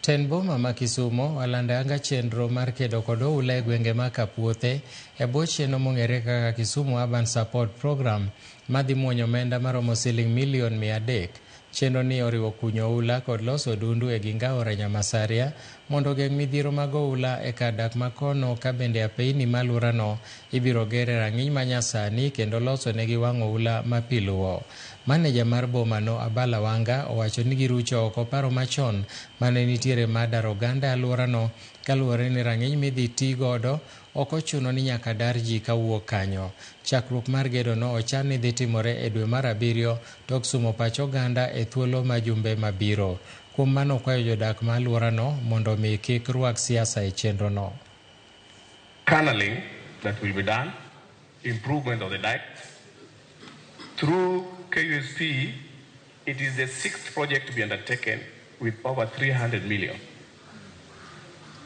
Ten boma ma Kisumu olandanga chenro mar kedo kod oula e gwenge ma Kapuothe e bwo chenro mong'ere kaka Kisumu Urban Support Program madhi muonyo omenda maromo siling milion 300. Chenro ni oriwo kunyo oula kod loso odundu e ginga aora Nyamasaria mondo geng' midhiero mag oula e kar dak makono, ka bende apeini malurano ibiro gere rang'iny manyasani kendo loso negi wang' oula ma pi luwo. Maneja mar boma no Abala Wanga owacho ni girucho oko paro machon mane nitiere mar daro oganda alworano, kaluwore ni rang'iny midhi ti godo ok ochuno ni nyaka dar ji kawuok kanyo. Chakruok mar gedo no ochan ni dhi timore e dwe mar 7 tok sumo pach oganda e thuolo ma jumbe mabiro. Kuom mano okwayo jodak ma alworano mondo mi kik rwak siasa e chenro no. Canneling that will be done, improvement of the dikes. Through KUSP, it is the 6th project to be undertaken with over 300 million.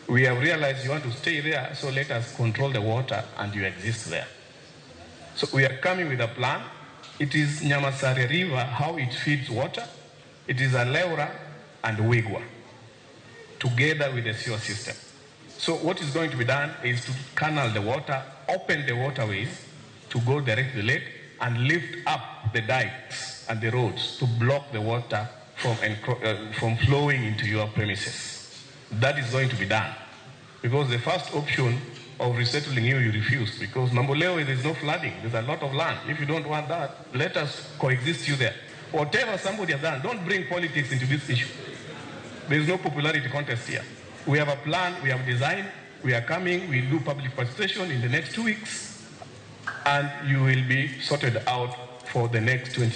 We have realized you want to stay there, so let us control the water and you exist there. So we are coming with a plan. It is Nyamasaria River, how it feeds water. It is Aleura and Wigwa, together with the sewer system. So what is going to be done is to canal the water, open the waterways to go direct to the lake, and lift up the dikes and the roads to block the water from flowing into your premises. That is going to be done. Because the first option of resettling you refused. Because Mamboleo, there is no flooding. There's a lot of land. If you don't want that, let us coexist you there. Whatever somebody has done, don't bring politics into this issue. There is no popularity contest here. We have a plan, we have designed, we are coming, we'll do public participation in the next 2 weeks, and you will be sorted out for the next 20 years.